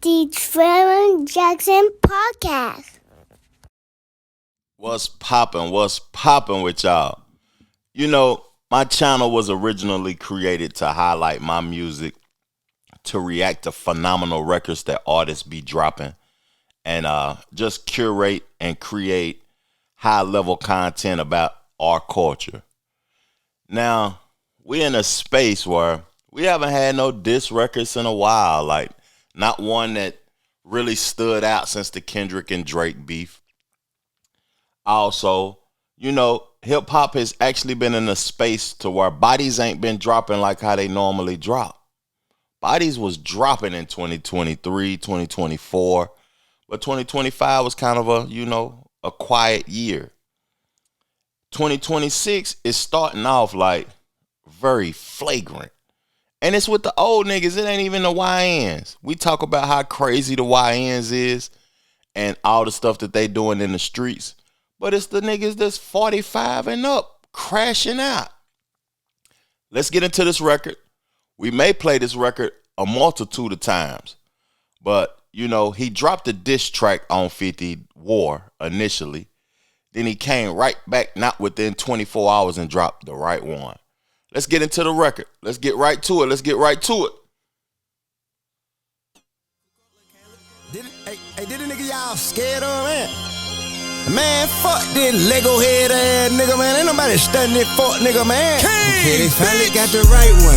the Trevor Jackson Podcast. What's poppin' with y'all? You know, my channel was originally created to highlight my music, to react to phenomenal records that artists be dropping, and just curate and create high-level content about our culture. Now, we're in a space where we haven't had no diss records in a while, like not one that really stood out since the Kendrick and Drake beef. Also, you know, hip hop has actually been in a space to where bodies ain't been dropping like how they normally drop. Bodies was dropping in 2023, 2024, but 2025 was kind of a quiet year. 2026 is starting off like very flagrant. And it's with the old niggas. It ain't even the YNs. We talk about how crazy the YNs is and all the stuff that they doing in the streets. But it's the niggas that's 45 and up crashing out. Let's get into this record. We may play this record a multitude of times. But, you know, he dropped a diss track on 50 War initially. Then he came right back, not within 24 hours, and dropped the right one. Let's get into the record. Let's get right to it. Did a nigga y'all scared of, man? Man, fuck this Lego head ass nigga, man. Ain't nobody studying this fuck nigga, man. Okay, they finally got the right one.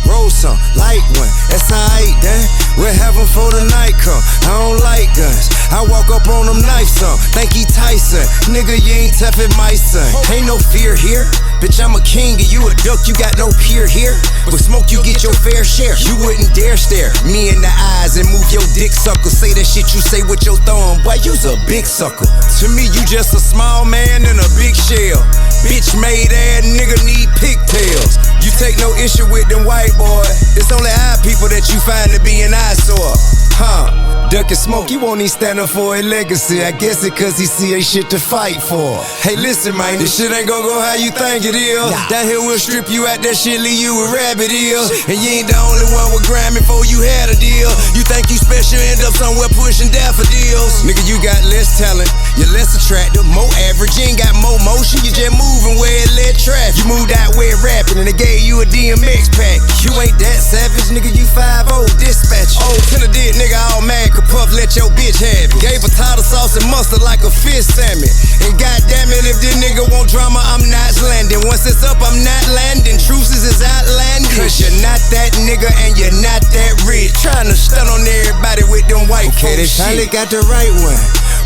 Roll some, light one, that's alright, then. We'll have them for the night come. I don't like guns. I walk up on them knife some. Think he Tyson. Nigga, you ain't tough as my son. Ain't no fear here. Bitch, I'm a king and you a duck. You got no peer here. With smoke, you get your fair share. You wouldn't dare stare me in the eyes and move your dick sucker. Say that shit you say with your thumb. Boy, you's a big sucker. To me, you just a small man in a big shell. Bitch made ass nigga need pigtails. You take no issue with them white boy. It's only our people that you find to be an eyesore. Duck and smoke, you won't even stand up for a legacy. I guess it cause he see a shit to fight for. Hey listen man, this shit ain't gonna go how you think it is. Down here we'll strip you out that shit, leave you with rabbit ears. And you ain't the only one with Grammy before you had a deal. You think you special, end up somewhere pushing daffodils. Nigga, you got less talent, you're less attractive, more average. You ain't got more motion, you just moving where it led traffic. You moved out where it rapping and they gave you a DMX pack. You ain't that savage, nigga, you 5-0 dispatch. Oh, Tender did, nigga, all mad, could puff, let your bitch have it. Gave her tartar sauce and mustard like a fish salmon. And goddamn it, if this nigga want drama, I'm not landing. Once it's up, I'm not landing. Truces is outlandish. Cause you're not that nigga and you're not that rich. Trying to stun on everybody with them white folks. They finally got the right one.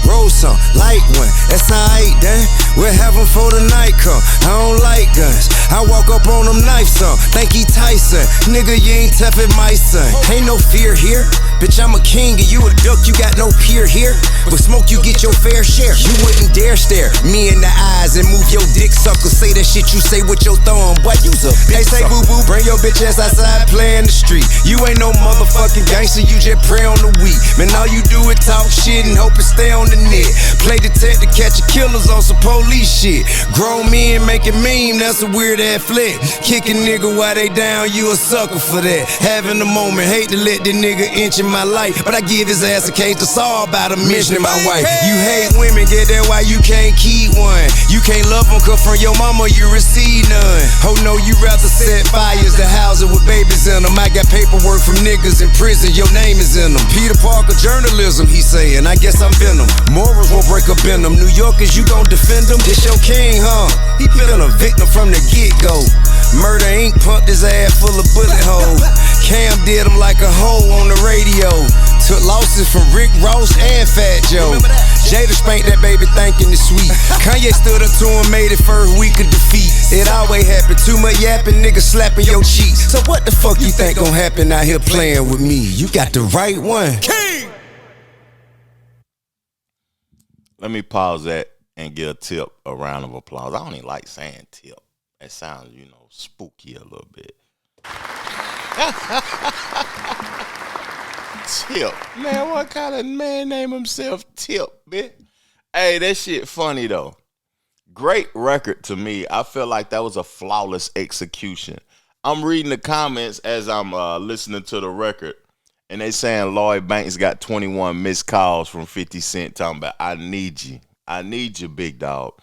Roll some, light one, that's alright, then. We'll have them for the night come. I don't like guns. I walk up on them knife some. Think he Tyson. Nigga, you ain't tough as my son. Ain't no fear here. Bitch, I'm a king and you a duck. You got no peer here. With smoke, you get your fair share. You wouldn't dare stare me in the eyes and move your dick sucker. Say that shit you say with your thumb. Boy, you's a bitch. Hey, say boo boo, bring your bitch ass outside, play in the street. You ain't no motherfucking gangster. You just pray on the weak. Man, all you do is talk shit and hope it stay on the net. Play detective, catching killers on some police shit. Grown men making meme, that's a weird ass flick. Kicking nigga while they down, you a sucker for that. Having a moment, hate to let the nigga inch in my life, but I give his ass a case to saw about him mentioning my wife. You hate women, get that why you can't keep one. You can't love them cause from your mama you receive none. Oh no, you rather set fires to houses with babies in them. I got paperwork from niggas in prison, your name is in them. Peter Parker journalism, he saying, I guess I'm Venom. Morals won't break up in them. New Yorkers, you gon' defend them? This your king, huh? He been a victim from the get-go. Murder Inc. pumped his ass full of bullet holes. Cam did him like a hoe on the radio. Took losses from Rick Ross and Fat Joe. Jada spanked that baby thinking it's sweet. Kanye stood up to him, made it first week of defeat. It always happen, too much yapping, niggas slapping your cheeks. So what the fuck you think gon' happen out here playing with me? You got the right one. King! Let me pause that and give a tip a round of applause. I don't even like saying tip. It sounds, spooky a little bit. Tip. Man, what kind of man name himself Tip, bitch? Hey, that shit funny, though. Great record to me. I feel like that was a flawless execution. I'm reading the comments as I'm listening to the record, And they saying Lloyd Banks got 21 missed calls from 50 Cent talking about, I need you. I need you, big dog.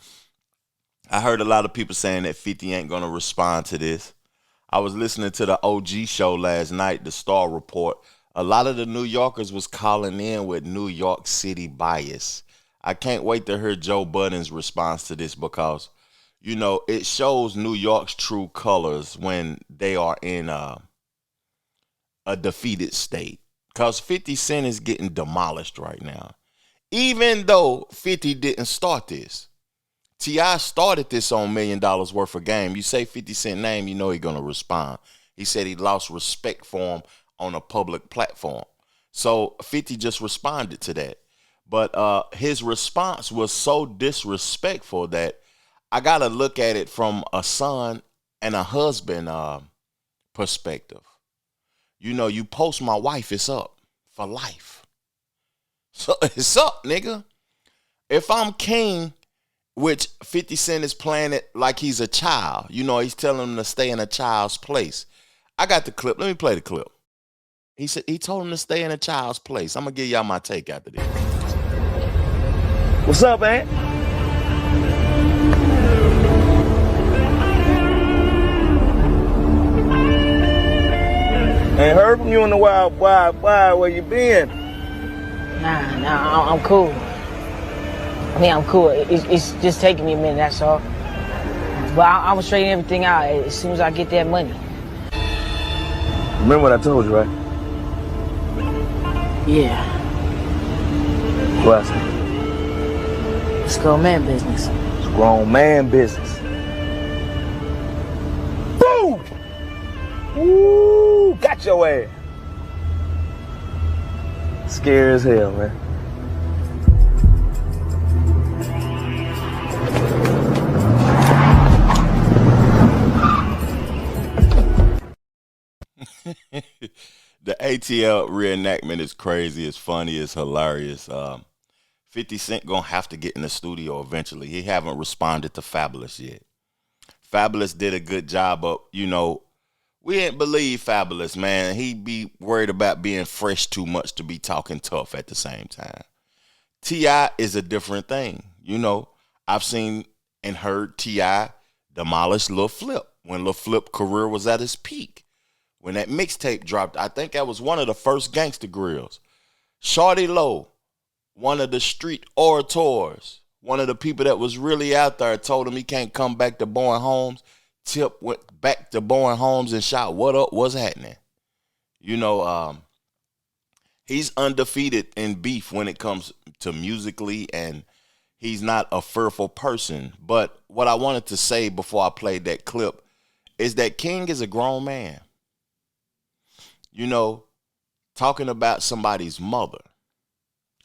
I heard a lot of people saying that 50 ain't going to respond to this. I was listening to the OG show last night, the Star Report. A lot of the New Yorkers was calling in with New York City bias. I can't wait to hear Joe Budden's response to this because, you know, it shows New York's true colors when they are in a defeated state. Because 50 Cent is getting demolished right now. Even though 50 didn't start this. T.I. started this on $1 million worth of game. You say 50 Cent name, you know he's going to respond. He said he lost respect for him on a public platform. So 50 just responded to that. But his response was so disrespectful that I got to look at it from a son and a husband perspective. You know, you post my wife, it's up for life. So it's up, nigga. If I'm king, which 50 Cent is playing it like he's a child. You know, he's telling him to stay in a child's place. I got the clip. Let me play the clip. He said he told him to stay in a child's place. I'm going to give y'all my take after this. What's up, man? Ain't heard from you in a while, where you been? Nah, I'm cool. I mean, I'm cool. It's just taking me a minute, that's all. But I'm gonna straighten everything out as soon as I get that money. Remember what I told you, right? Yeah. What I said? It's grown man business. It's grown man business. Boom! Woo! Got your ass. Scary as hell, man. The ATL reenactment is crazy. It's funny. It's hilarious. 50 Cent gonna have to get in the studio eventually. He haven't responded to Fabulous yet. Fabulous did a good job of, you know, we didn't believe Fabulous, man. He be worried about being fresh too much to be talking tough at the same time. T.I. is a different thing. You know, I've seen and heard T.I. demolish Lil Flip when Lil Flip career was at his peak. When that mixtape dropped, I think that was one of the first gangster grills. Shawty Low, one of the street orators, one of the people that was really out there, told him he can't come back to Bowen Homes. Tip went back to Bowen Homes and shot, what up, what's happening? You know, he's undefeated in beef when it comes to musically, and he's not a fearful person. But what I wanted to say before I played that clip is that King is a grown man. You know, talking about somebody's mother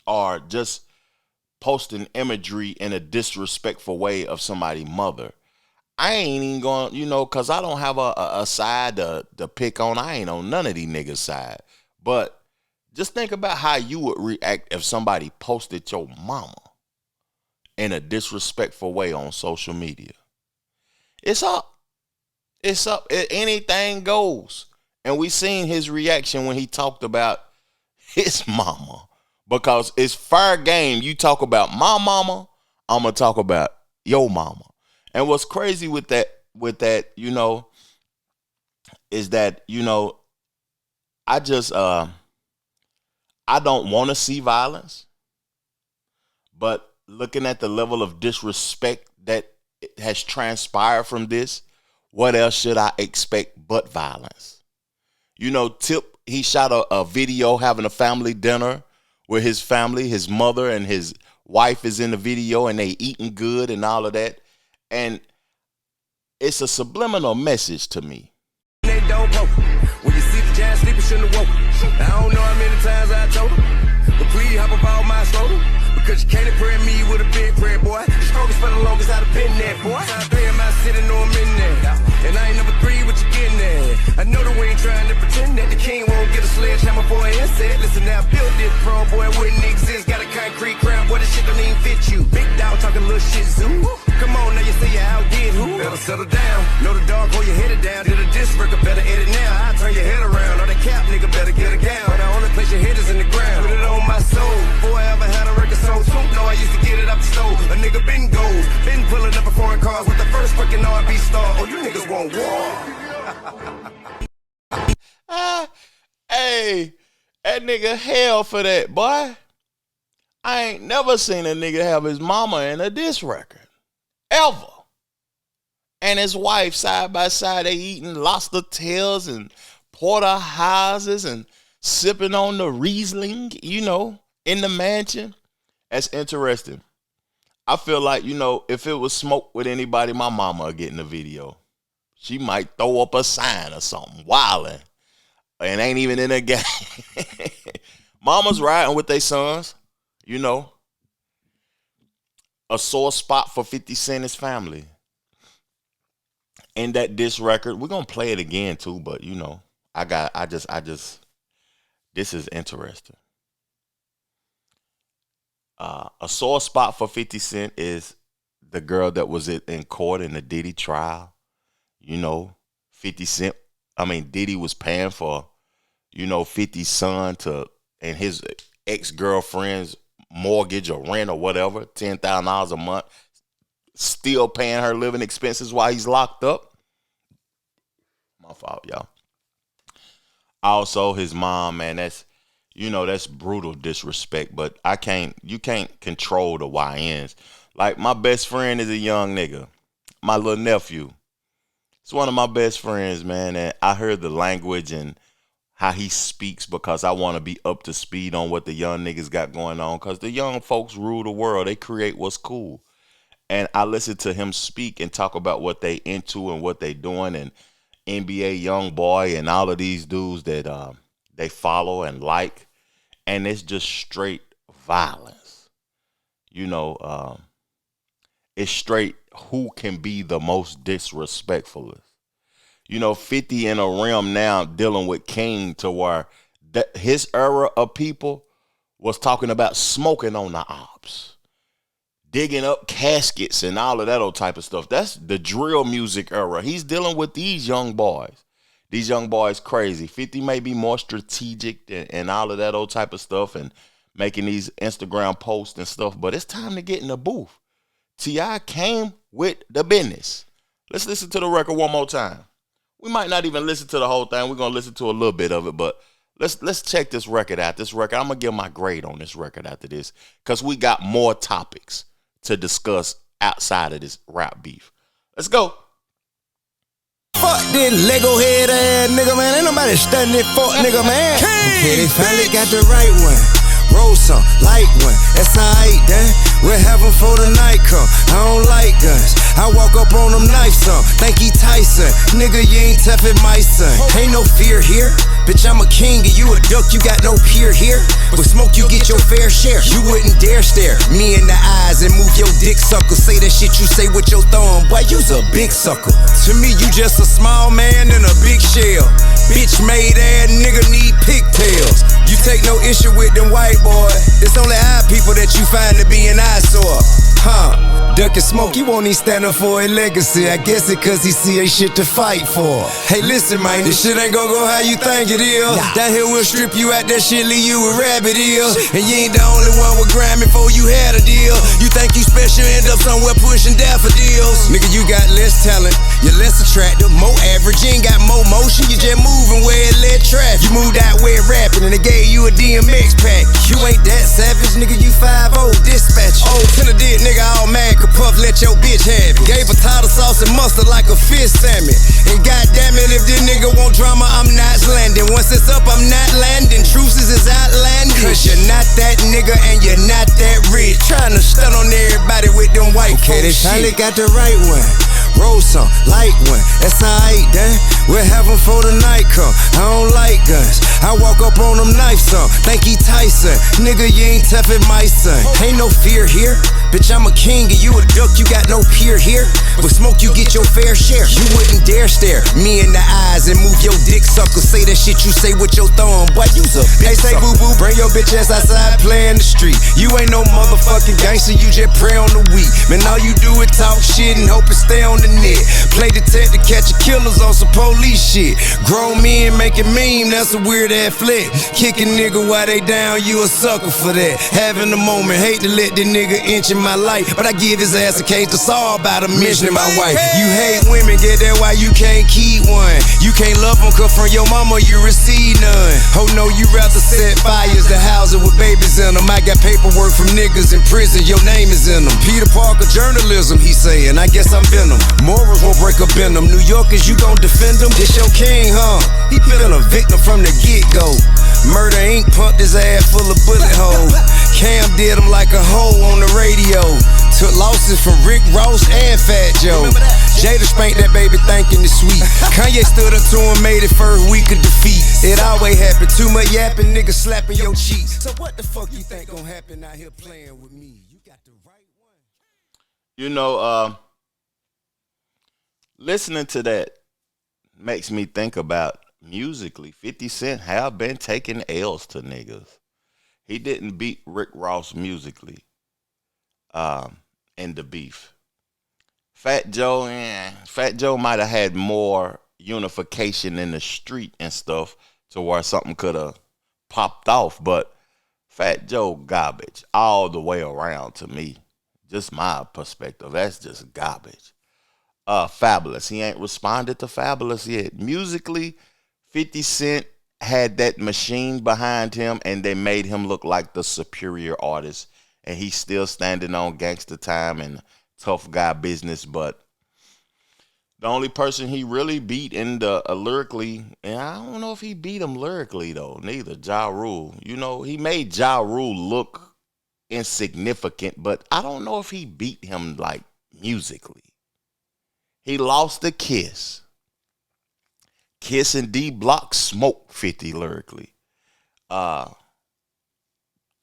or just posting imagery in a disrespectful way of somebody's mother. I ain't even going, you know, because I don't have a side to pick on. I ain't on none of these niggas' side. But just think about how you would react if somebody posted your mama in a disrespectful way on social media. It's up. It's up. Anything goes. And we seen his reaction when he talked about his mama. Because it's fair game. You talk about my mama, I'm going to talk about your mama. And what's crazy with that, you know, is that, you know, I just, I don't want to see violence. But looking at the level of disrespect that has transpired from this, what else should I expect but violence? You know, Tip, he shot a video having a family dinner with his family, his mother and his wife is in the video and they eating good and all of that. And it's a subliminal message to me. They don't poke. When you see the giant sleeping, shouldn't have woke. I don't know how many times I told him, but please hop up all my shoulder. Because you can't impress me with a big prayer, boy. The strongest for the longest I'd have been there, boy. Time 3 in my city, know I'm in there. And I ain't number 3, what you getting there? I know the way ain't trying to pretend that the king won't get a sledgehammer for an insect. Listen now, build this throne, boy, it wouldn't exist. Got a concrete crown, boy, this shit don't even fit you. Big dog talking little shit, zoo. Come on, now you say you outdid who? Better settle down. Know the dog, hold your head down. Did a disc record, better edit now. I turn your head around. Or the cap, nigga, better get a gown. But I only play That nigga hell for that, boy. I ain't never seen a nigga have his mama in a diss record. Ever. And his wife side by side, they eating lobster tails and porterhouses and sipping on the Riesling, you know, in the mansion. That's interesting. I feel like, you know, if it was smoke with anybody, my mama would get in the video. She might throw up a sign or something, wilding, and ain't even in a game. Mama's riding with their sons, you know. A sore spot for 50 Cent is family. And that diss record, we're gonna play it again too, but you know, this is interesting. A sore spot for 50 Cent is the girl that was in court in the Diddy trial. You know, Diddy was paying for, you know, 50's son and his ex-girlfriend's mortgage or rent or whatever, $10,000 a month, still paying her living expenses while he's locked up. My fault, y'all. Also, his mom, man, that's brutal disrespect, but you can't control the YNs. Like, my best friend is a young nigga, my little nephew. It's one of my best friends, man, and I heard the language and how he speaks because I want to be up to speed on what the young niggas got going on, because the young folks rule the world. They create what's cool. And I listen to him speak and talk about what they into and what they doing, and NBA YoungBoy and all of these dudes that they follow and like, and it's just straight violence. You know, it's straight who can be the most disrespectful. You know, 50 in a realm now dealing with King to where his era of people was talking about smoking on the ops, digging up caskets and all of that old type of stuff. That's the drill music era. He's dealing with these young boys. These young boys crazy. 50 may be more strategic and all of that old type of stuff and making these Instagram posts and stuff, but it's time to get in the booth. T.I. came with the business. Let's listen to the record one more time. We might not even listen to the whole thing. We're going to listen to a little bit of it, but let's check this record out. I'm going to give my grade on this record after this because we got more topics to discuss outside of this rap beef. Let's go. Fuck this Lego head ass nigga, man. Ain't nobody studying it, fuck nigga, man. Okay, they finally got the right one. Roll some, light one, that's alright, then. We'll have them for the night come. I don't like guns. I walk up on them knife some. Think he Tyson. Nigga, you ain't tough as my son. Ain't no fear here. Bitch, I'm a king and you a duck. You got no peer here. With smoke, you get your fair share. You wouldn't dare stare me in the eyes and move your dick sucker. Say that shit you say with your thumb. Boy, you's a big sucker. To me, you just a small man in a big shell. Bitch made ass nigga need pigtails. You take no issue with them white boys. It's only our people that you find to be an eyesore. Duck and smoke, you won't even stand up for a legacy. I guess it cause he see a shit to fight for. Hey, listen, man, this shit ain't gonna go how you think it is. Down here we'll strip you out that shit, leave you with rabbit ears. And you ain't the only one with Grammy before you had a deal. You think you special, end up somewhere pushing daffodils. Nigga, you got less talent, you're less attractive, more average. You ain't got more motion, you just moving where it led traffic. You moved out where it rapping and they gave you a DMX pack. You ain't that savage, nigga, you 5-0 dispatch. Oh, Tender did, nigga, all mad, could puff, let your bitch have it. Gave potato sauce and mustard like a fish salmon. And goddamn it, if this nigga want drama, I'm not landing. Once it's up, I'm not landing. Truces is outlandish. Cause you're not that nigga and you're not that rich. Trying to stun on everybody with them white folks. Okay, they finally got the right one. Roll some, light one, that's alright, then. We'll have them for the night come. I don't like guns. I walk up on them knife some. Think he Tyson. Nigga, you ain't tough as my son. Ain't no fear here. Bitch, I'm a king and you a duck. You got no peer here. With smoke, you get your fair share. You wouldn't dare stare me in the eyes and move your dick sucker. Say that shit you say with your thumb. Boy, you's a bitch. Hey, say boo boo, bring your bitch ass outside, play in the street. You ain't no motherfucking gangster. You just pray on the weak. Man, all you do is talk shit and hope it stay on the net. Play detective, catching killers on some police shit. Grown men making meme, that's a weird ass flick. Kicking nigga while they down, you a sucker for that. Having a moment, hate to let the nigga inch in in my life, but I give his ass a case to saw about him mentioning my wife. You hate women, get that why you can't keep one. You can't love them, cause from your mama you receive none. Oh no, you rather set fires to houses with babies in them. I got paperwork from niggas in prison, your name is in them. Peter Parker journalism, he saying, I guess I'm Venom. Morals won't break up in them. New Yorkers, you gon' defend them? This your king, huh? He been a victim from the get-go. Murder Inc. pumped his ass full of bullet holes. Cam did him like a hoe on the radio. Took losses from Rick Ross and Fat Joe. Jada spanked that baby thinking it's sweet. Kanye stood up to him, made it first week of defeat. It always happen, too much yapping, niggas slapping your cheeks. So what the fuck you think gon' happen out here playing with me? You got the right one. You know, listening to that makes me think about musically. 50 Cent have been taking L's to niggas. He didn't beat Rick Ross musically in the beef. Fat Joe might have had more unification in the street and stuff to where something could have popped off, but Fat Joe garbage all the way around to me. Just my perspective. That's just garbage. Fabulous. He ain't responded to Fabulous yet. Musically, 50 Cent had that machine behind him, and they made him look like the superior artist. And he's still standing on gangster time and tough guy business. But the only person he really beat in the lyrically, and I don't know if he beat him lyrically though, neither. Ja Rule. You know, he made Ja Rule look insignificant, but I don't know if he beat him like musically. He lost to Kiss. Kiss and D Block smoked 50 lyrically. The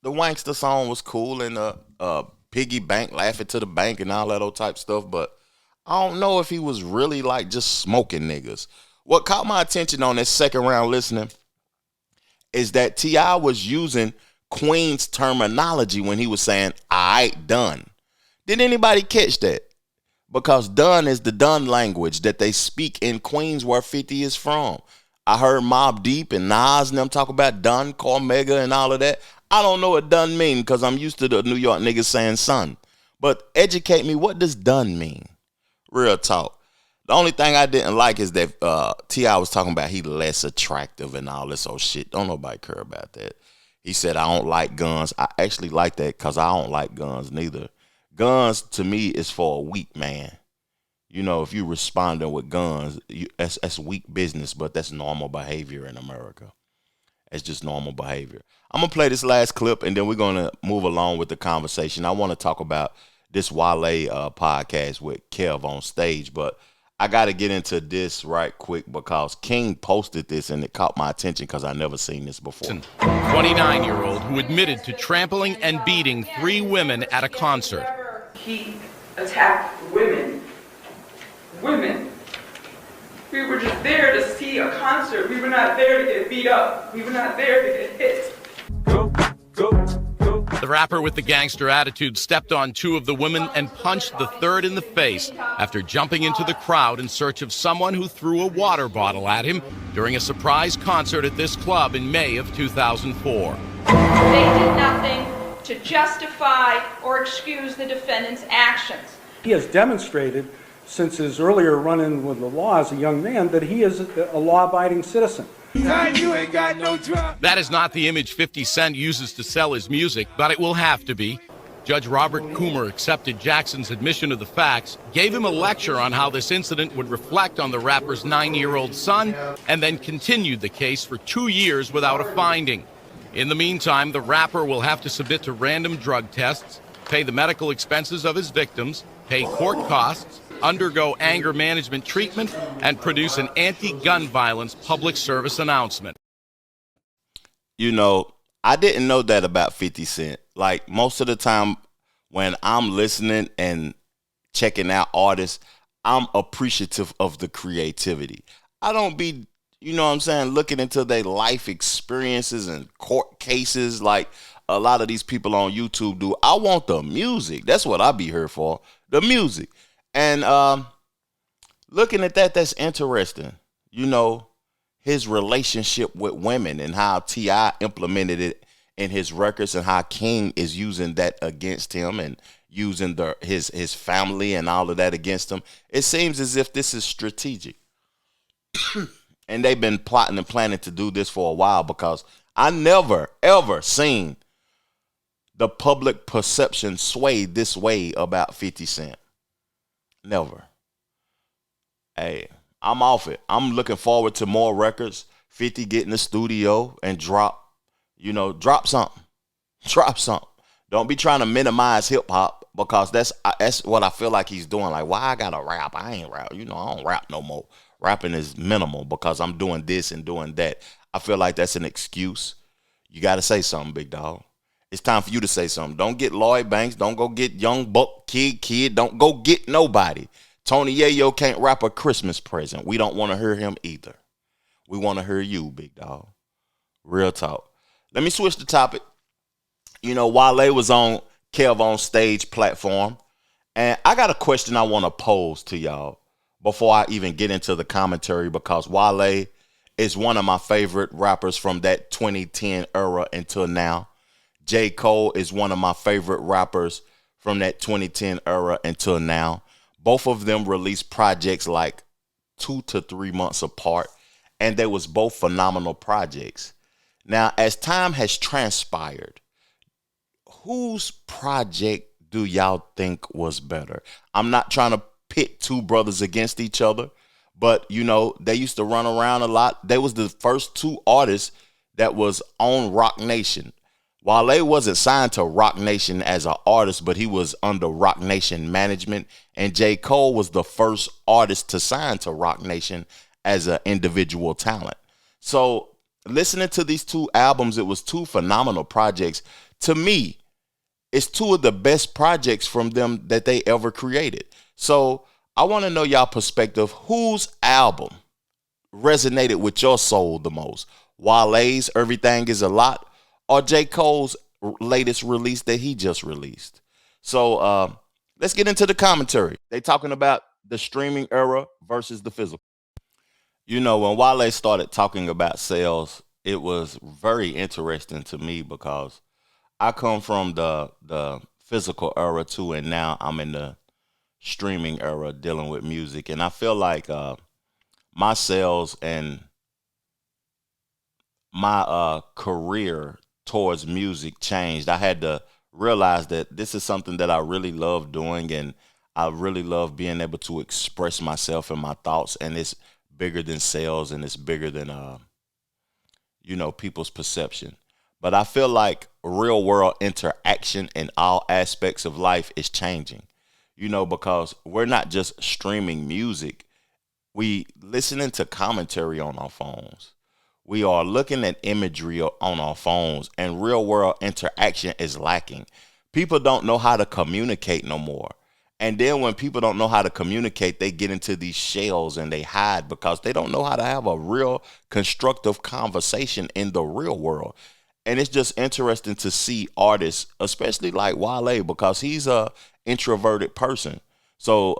Wankster song was cool, and Piggy Bank, Laugh It to the Bank, and all that old type stuff, but I don't know if he was really like just smoking niggas. What caught my attention on this second round listening is that T.I. was using Queen's terminology when he was saying, "Aight, done." Did anybody catch that? Because done is the done language that they speak in Queens, where 50 is from. I heard Mobb Deep and Nas and them talk about done, Cormega and all of that. I don't know what done mean because I'm used to the New York niggas saying son. But educate me, what does done mean? Real talk. The only thing I didn't like is that T.I. was talking about he less attractive and all this old shit. Don't nobody care about that. He said, I don't like guns. I actually like that because I don't like guns neither. Guns, to me, is for a weak man. You know, if you responding with guns, that's weak business, but that's normal behavior in America. It's just normal behavior. I'm going to play this last clip, and then we're going to move along with the conversation. I want to talk about this Wale podcast with Kev On Stage, but I got to get into this right quick because King posted this, and it caught my attention because I never seen this before. 29-year-old who admitted to trampling and beating 3 women at a concert. He attacked women. Women. We were just there to see a concert. We were not there to get beat up. We were not there to get hit. Go, go, go. The rapper with the gangster attitude stepped on 2 of the women and punched the 3rd in the face after jumping into the crowd in search of someone who threw a water bottle at him during a surprise concert at this club in May of 2004. They did nothing to justify or excuse the defendant's actions. He has demonstrated since his earlier run-in with the law as a young man that he is a law-abiding citizen. That is not the image 50 Cent uses to sell his music, but it will have to be. Judge Robert Coomer accepted Jackson's admission of the facts, gave him a lecture on how this incident would reflect on the rapper's 9-year-old son, and then continued the case for 2 years without a finding. In the meantime, the rapper will have to submit to random drug tests, pay the medical expenses of his victims, pay court costs, undergo anger management treatment, and produce an anti-gun violence public service announcement. You know, I didn't know that about 50 Cent. Like, most of the time when I'm listening and checking out artists, I'm appreciative of the creativity. I don't be, you know what I'm saying, looking into their life experiences and court cases like a lot of these people on YouTube do. I want the music. That's what I be here for, the music. And looking at that, that's interesting. You know, his relationship with women and how T.I. implemented it in his records and how King is using that against him. And, using his family and all of that against him. It seems as if this is strategic. And they've been plotting and planning to do this for a while, because I never, ever seen the public perception sway this way about 50 Cent. Never. Hey, I'm off it. I'm looking forward to more records. 50 get in the studio and drop something. Drop something. Don't be trying to minimize hip hop, because that's what I feel like he's doing. Like, why I gotta rap? I ain't rap. I don't rap no more. Rapping is minimal because I'm doing this and doing that. I feel like that's an excuse. You got to say something, big dog. It's time for you to say something. Don't get Lloyd Banks. Don't go get Young Buck Kid. Don't go get nobody. Tony Yayo can't rap a Christmas present. We don't want to hear him either. We want to hear you, big dog. Real talk. Let me switch the topic. Wale was on Kev On Stage platform, and I got a question I want to pose to y'all before I even get into the commentary, because Wale is one of my favorite rappers from that 2010 era until now. J. Cole is one of my favorite rappers from that 2010 era until now. Both of them released projects like 2 to 3 months apart, and they was both phenomenal projects. Now, as time has transpired, whose project do y'all think was better? I'm not trying to pit two brothers against each other, but they used to run around a lot. They was the first two artists that was on Rock Nation. Wale wasn't signed to Rock Nation as an artist, but he was under Rock Nation management, and J. Cole was the first artist to sign to Rock Nation as an individual talent. So listening to these two albums, it was two phenomenal projects. To me, it's two of the best projects from them that they ever created. So I want to know y'all perspective. Whose album resonated with your soul the most? Wale's Everything Is a Lot, or J. Cole's latest release that he just released? So let's get into the commentary. They talking about the streaming era versus the physical. When Wale started talking about sales, it was very interesting to me, because I come from the physical era too, and now I'm in the streaming era dealing with music. And I feel like my sales and my career towards music changed. I had to realize that this is something that I really love doing, and I really love being able to express myself and my thoughts, and it's bigger than sales, and it's bigger than people's perception. But I feel like real world interaction in all aspects of life is changing, because we're not just streaming music. We listening to commentary on our phones. We are looking at imagery on our phones, and real world interaction is lacking. People don't know how to communicate no more. And then when people don't know how to communicate, they get into these shells and they hide, because they don't know how to have a real constructive conversation in the real world. And it's just interesting to see artists, especially like Wale, because he's a introverted person. So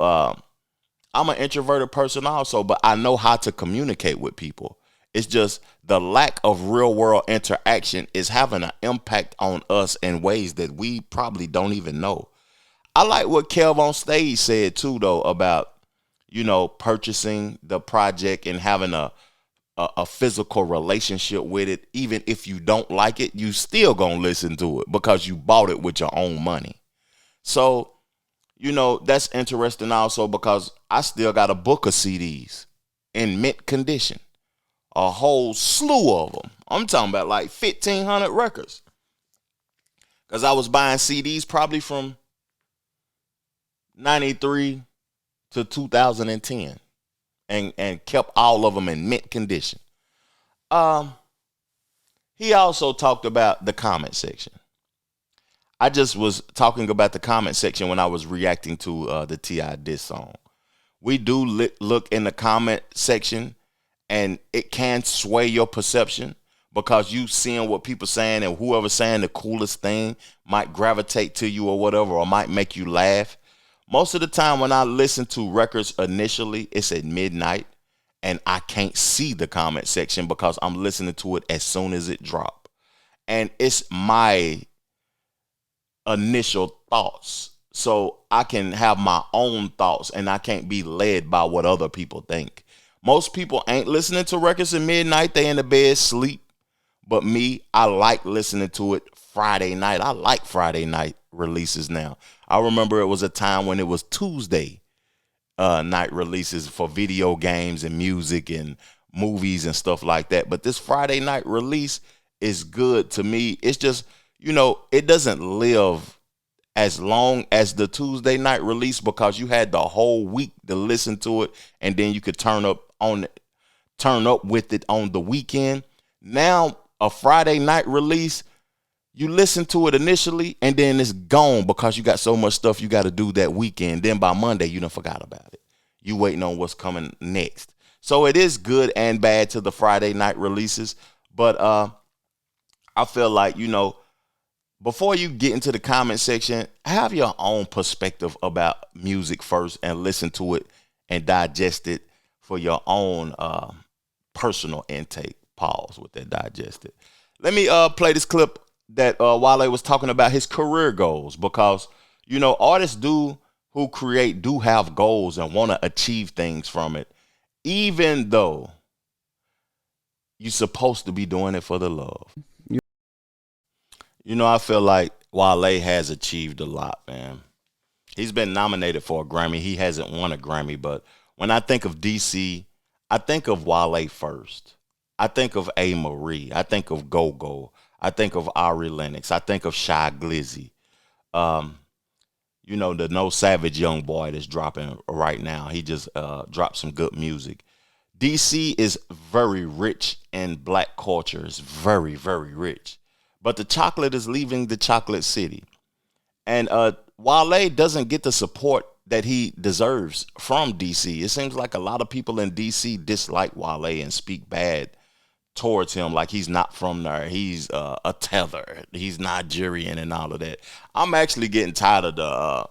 I'm an introverted person also, but I know how to communicate with people. It's just the lack of real world interaction is having an impact on us in ways that we probably don't even know. I like what Kev On Stage said too, though, about, purchasing the project and having a physical relationship with it. Even if you don't like it, you still gonna listen to it because you bought it with your own money. So, that's interesting also, because I still got a book of CDs in mint condition, a whole slew of them. I'm talking about like 1,500 records, because I was buying CDs probably from 93 to 2010 and kept all of them in mint condition. He also talked about the comment section. I just was talking about the comment section when I was reacting to the T.I. diss song. We do look in the comment section, and it can sway your perception, because you seeing what people saying, and whoever's saying the coolest thing might gravitate to you or whatever, or might make you laugh. Most of the time when I listen to records initially, it's at midnight, and I can't see the comment section because I'm listening to it as soon as it drops. And it's my initial thoughts. so I can have my own thoughts and I can't be led by what other people think. Most people ain't listening to records at midnight. They in the bed sleep. But me, I like listening to it Friday night. I like Friday night releases now. I remember it was a time when it was Tuesday night releases for video games and music and movies and stuff like that. But this Friday night release is good to me. It's just, it doesn't live as long as the Tuesday night release because you had the whole week to listen to it, and then you could turn up with it on the weekend. Now a Friday night release, you listen to it initially and then it's gone because you got so much stuff you got to do that weekend. Then by Monday you done forgot about it. You waiting on what's coming next. So it is good and bad to the Friday night releases, but I feel like, before you get into the comment section, have your own perspective about music first and listen to it and digest it for your own personal intake. Pause with that digested. Let me play this clip that Wale was talking about his career goals, because, artists who create do have goals and want to achieve things from it, even though you're supposed to be doing it for the love. I feel like Wale has achieved a lot, man. He's been nominated for a Grammy. He hasn't won a Grammy, but when I think of DC, I think of Wale first. I think of A. Marie. I think of Go-Go. I think of Ari Lennox. I think of Shy Glizzy. The No Savage young boy that's dropping right now. He just dropped some good music. DC is very rich in black culture. It's very, very rich. But the chocolate is leaving the chocolate city. And Wale doesn't get the support that he deserves from DC. It seems like a lot of people in DC dislike Wale and speak bad towards him, like he's not from there. He's a tether. He's Nigerian and all of that. I'm actually getting tired of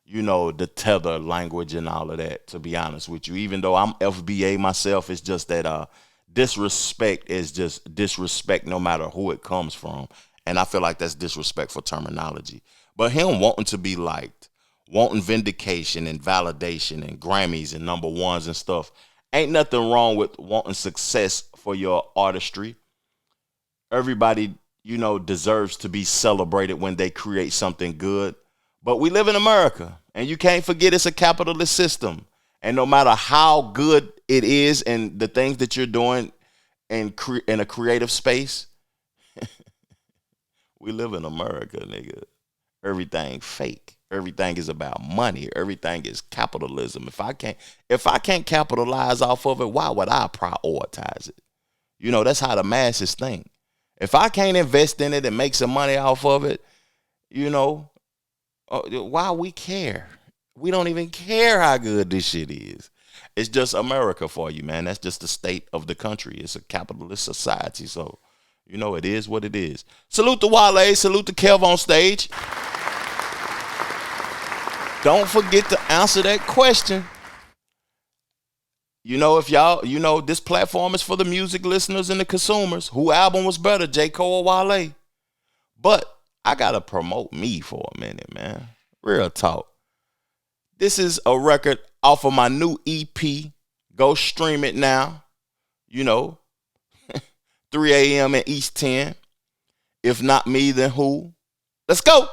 the tether language and all of that, to be honest with you. Even though I'm FBA myself, it's just that disrespect is just disrespect no matter who it comes from. And I feel like that's disrespectful terminology. But him wanting to be liked, wanting vindication and validation and Grammys and number ones and stuff, ain't nothing wrong with wanting success for your artistry. Everybody, deserves to be celebrated when they create something good. But we live in America, and you can't forget it's a capitalist system. And no matter how good it is and the things that you're doing in a creative space, we live in America, nigga. Everything fake. Everything is about money. Everything is capitalism. If I can't capitalize off of it, why would I prioritize it? That's how the masses think. If I can't invest in it and make some money off of it, why we care? We don't even care how good this shit is. It's just America for you, man. That's just the state of the country. It's a capitalist society. So, it is what it is. Salute to Wale. Salute to Kev On Stage. Don't forget to answer that question. If y'all, this platform is for the music listeners and the consumers. Who album was better, J. Cole or Wale? But I got to promote me for a minute, man. Real talk. This is a record off of my new EP. Go stream it now. 3 a.m. in East 10. If not me, then who? Let's go.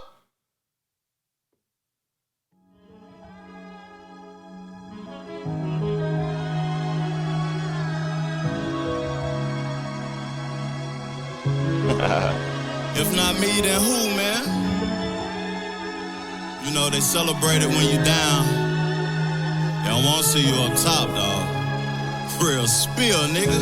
If not me, then who, man? They celebrate it when you down. They don't want to see you up top, dog. Real spill, nigga.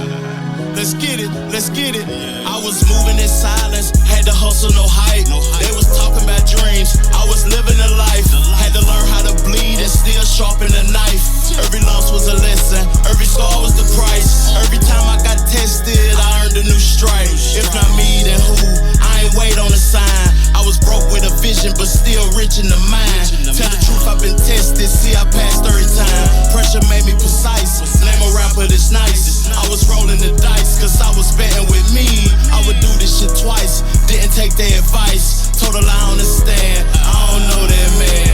Let's get it. I was moving in silence, had to hustle, no hype. They was talking about dreams, I was living a life. Had to learn how to bleed and still sharpen a knife. Every loss was a lesson, every scar was the price. Every time I got tested, I earned a new stripe. If not me, then who? I ain't wait on a sign. I was broke with a vision, but still rich in the mind. Tell the truth, I've been tested, see I passed 30 times. Pressure made me precise, name a rapper that's nice. I was rolling the dice, cause I was betting with me. I would do this shit twice, didn't take their advice. Told her I understand, I don't know that man.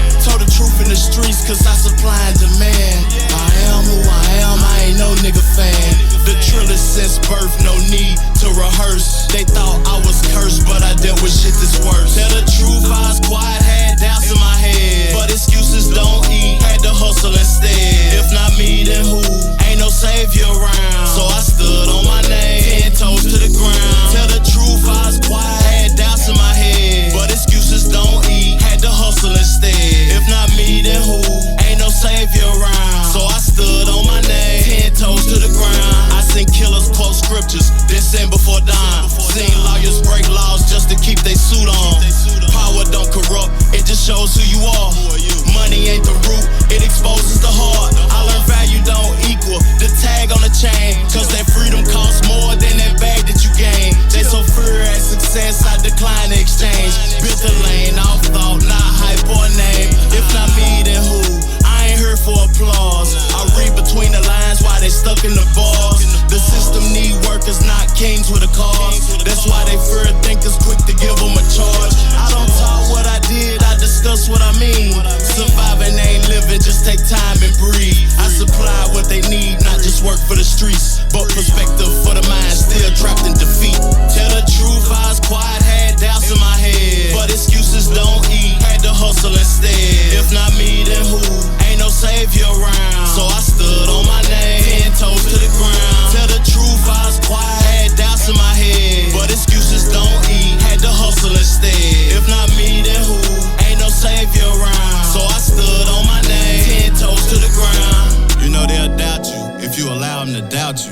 for the streets, but perspective for the mind, still trapped in defeat. Tell the truth, I was quiet, had doubts in my head, but excuses don't eat, had to hustle instead. If not me, then who? Ain't no savior around, so I stood on my name, 10 toes to the ground. Tell the truth, I was quiet, had doubts in my head, but excuses don't eat, had to hustle instead. If not me, then who? Ain't no savior around, so I stood on my name, 10 toes to the ground. You know they'll doubt you if you allow them to doubt you.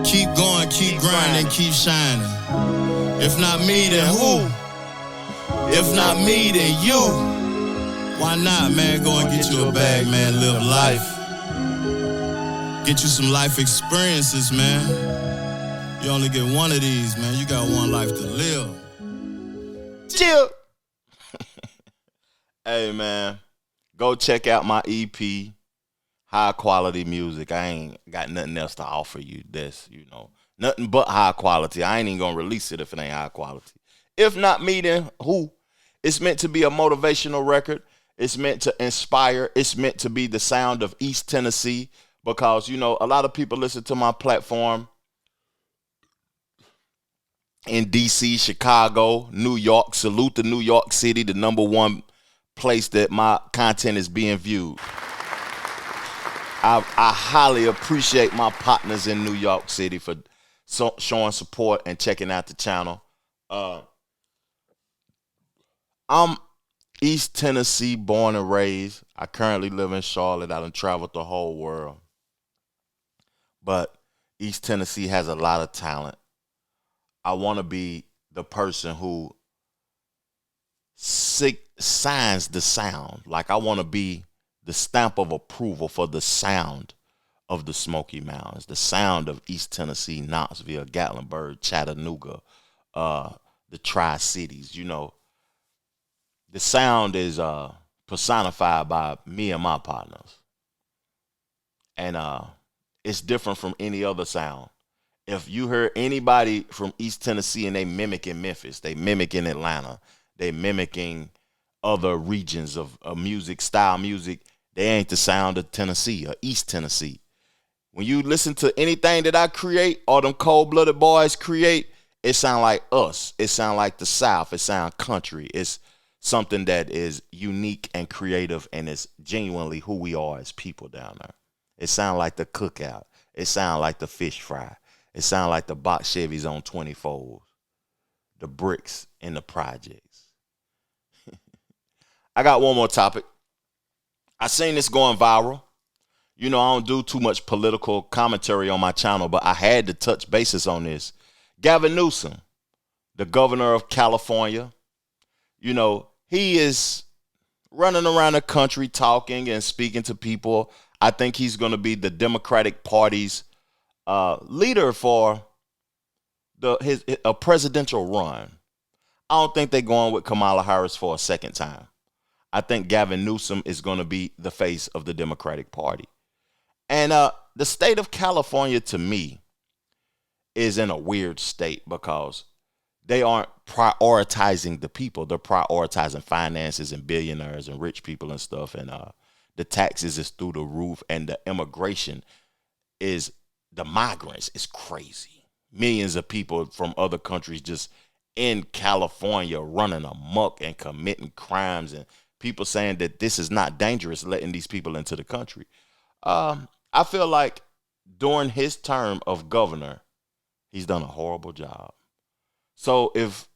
Keep going, keep grinding, keep shining. If not me, then who? If not me, then you. Why not, man? Go and get you a bag, man. Live life. Get you some life experiences, man. You only get one of these, man. You got one life to live. Chill. Hey, man. Go check out my EP. High quality music. I ain't got nothing else to offer you. This, nothing but high quality. I ain't even gonna release it if it ain't high quality. If not me, then who? It's meant to be a motivational record. It's meant to inspire. It's meant to be the sound of East Tennessee because, a lot of people listen to my platform in DC, Chicago, New York. Salute to New York City, the #1 place that my content is being viewed. I highly appreciate my partners in New York City for showing support and checking out the channel. I'm East Tennessee born and raised. I currently live in Charlotte. I done traveled the whole world. But East Tennessee has a lot of talent. I want to be the person who signs the sound. Like I want to be the stamp of approval for the sound of the Smoky Mountains, the sound of East Tennessee, Knoxville, Gatlinburg, Chattanooga, the Tri-Cities. The sound is personified by me and my partners. And it's different from any other sound. If you hear anybody from East Tennessee and they mimicking Memphis, they mimicking Atlanta, they mimicking other regions of music, style music, they ain't the sound of Tennessee or East Tennessee. When you listen to anything that I create or them cold-blooded boys create, it sound like us. It sound like the South. It sound country. It's something that is unique and creative, and it's genuinely who we are as people down there. It sound like the cookout. It sound like the fish fry. It sound like the box Chevys on 24s, the bricks in the projects. I got one more topic. I seen this going viral. I don't do too much political commentary on my channel, but I had to touch bases on this. Gavin Newsom, the governor of California, he is running around the country talking and speaking to people. I think he's going to be the Democratic Party's leader for a presidential run. I don't think they're going with Kamala Harris for a second time. I think Gavin Newsom is going to be the face of the Democratic Party. And the state of California, to me, is in a weird state because they aren't prioritizing the people. They're prioritizing finances and billionaires and rich people and stuff. And the taxes is through the roof. And the immigration the migrants is crazy. Millions of people from other countries just in California running amok and committing crimes, and people saying that this is not dangerous letting these people into the country. I feel like during his term of governor, he's done a horrible job. So if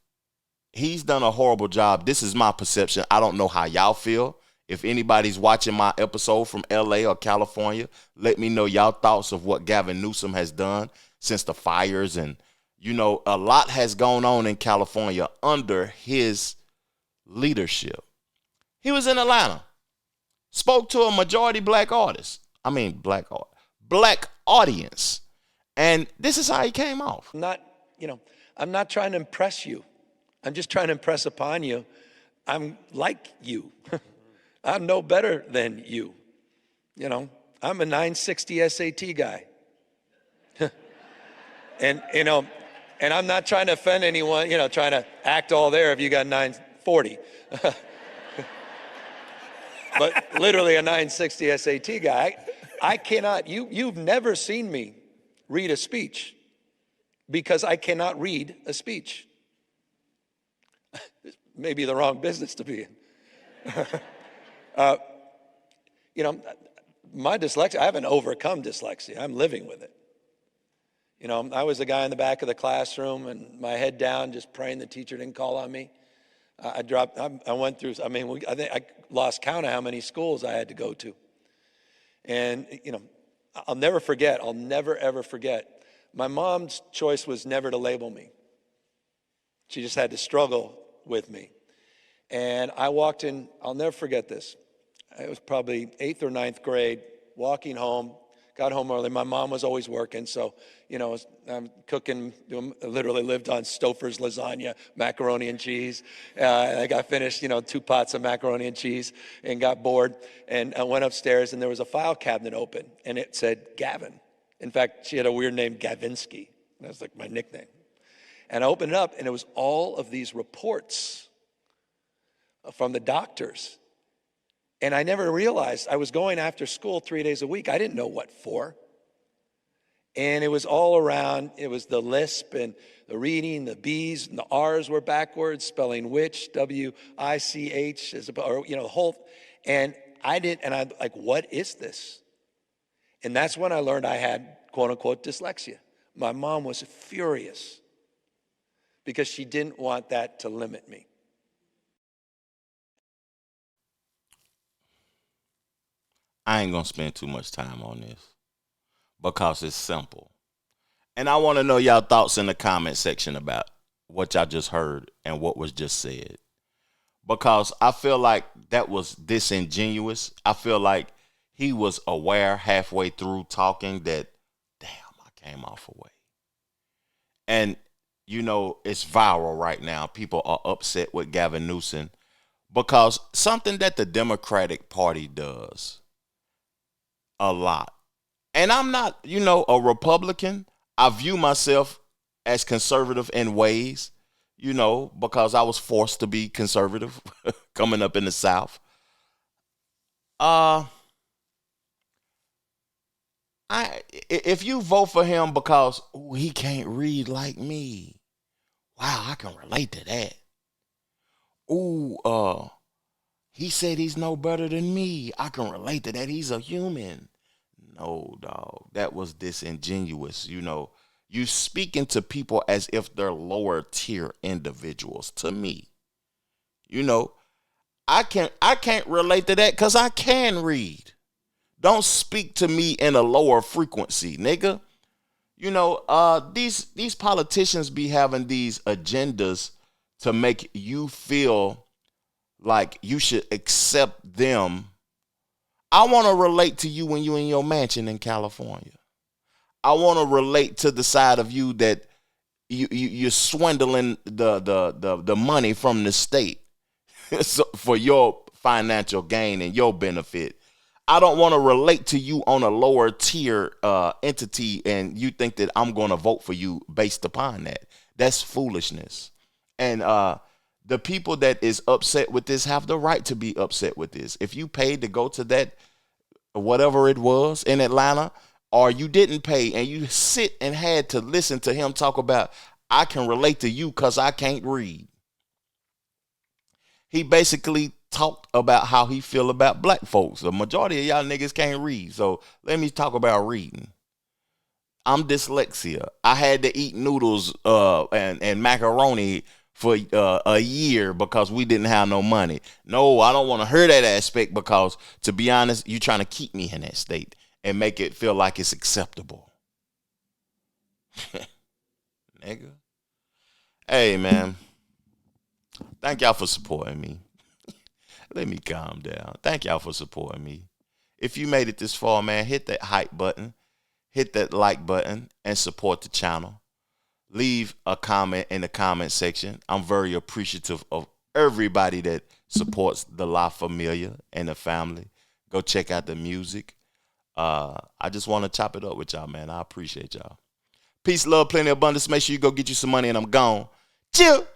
he's done a horrible job, this is my perception. I don't know how y'all feel. If anybody's watching my episode from LA or California, let me know y'all thoughts of what Gavin Newsom has done since the fires. And, a lot has gone on in California under his leadership. He was in Atlanta, spoke to a majority black audience. Black audience. And this is how he came off. I'm not trying to impress you. I'm just trying to impress upon you. I'm like you. I'm no better than you. I'm a 960 SAT guy. and I'm not trying to offend anyone, trying to act all there if you got 940. But literally a 960 SAT guy. I cannot, you've never seen me read a speech because I cannot read a speech. Maybe the wrong business to be in. You know, my dyslexia, I haven't overcome dyslexia. I'm living with it. You know, I was the guy in the back of the classroom and my head down, just praying the teacher didn't call on me. I went through, I mean, I think I lost count of how many schools I had to go to. And, you know, I'll never ever forget. My mom's choice was never to label me. She just had to struggle with me. And I walked in, I'll never forget this. It was probably 8th or 9th grade, walking home, got home early. My mom was always working, so, you know, I'm cooking, literally lived on Stouffer's lasagna, macaroni and cheese. I got finished, 2 pots of macaroni and cheese and got bored. And I went upstairs and there was a file cabinet open and it said Gavin. In fact, she had a weird name, Gavinsky. That was like my nickname. And I opened it up and it was all of these reports from the doctors. And I never realized I was going after school 3 days a week. I didn't know what for. And it was all around. It was the lisp and the reading, the B's and the R's were backwards, spelling witch, W-I-C-H, or, the whole. And I'm like, what is this? And that's when I learned I had, quote unquote, dyslexia. My mom was furious because she didn't want that to limit me. I ain't gonna spend too much time on this because it's simple. And I want to know y'all thoughts in the comment section about what y'all just heard and what was just said. Because I feel like that was disingenuous. I feel like he was aware halfway through talking that, damn, I came off away. And, it's viral right now. People are upset with Gavin Newsom because something that the Democratic Party does a lot. And I'm not, a Republican. I view myself as conservative in ways, because I was forced to be conservative coming up in the South. If you vote for him because he can't read like me, wow, I can relate to that. He said he's no better than me. I can relate to that. He's a human. No, dog. That was disingenuous. You speaking to people as if they're lower tier individuals. To me, I can't relate to that because I can read. Don't speak to me in a lower frequency, nigga. These politicians be having these agendas to make you feel like you should accept them. I want to relate to you when you in your mansion in California. I want to relate to the side of you that you're swindling the money from the state for your financial gain and your benefit. I don't want to relate to you on a lower tier entity and you think that I'm going to vote for you based upon that. That's foolishness. And the people that is upset with this have the right to be upset with this. If you paid to go to that, whatever it was in Atlanta, or you didn't pay and you sit and had to listen to him talk about, I can relate to you because I can't read. He basically talked about how he feel about black folks. The majority of y'all niggas can't read. So let me talk about reading. I'm dyslexia. I had to eat noodles and macaroni for a year because we didn't have no money. No, I don't want to hear that aspect because, to be honest, you're trying to keep me in that state and make it feel like it's acceptable. Nigga. Hey, man. Thank y'all for supporting me. Let me calm down. Thank y'all for supporting me. If you made it this far, man, hit that hype button, hit that like button, and support the channel. Leave a comment in the comment section. I'm very appreciative of everybody that supports the La Familia and the family. Go check out the music. I just want to chop it up with y'all, man. I appreciate y'all. Peace, love, plenty, abundance. Make sure you go get you some money, and I'm gone. Chill.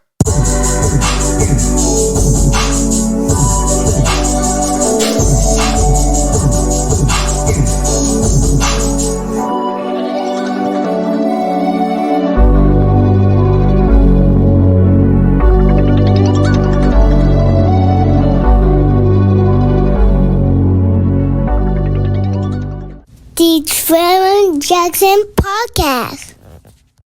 Trevor Jackson Podcast.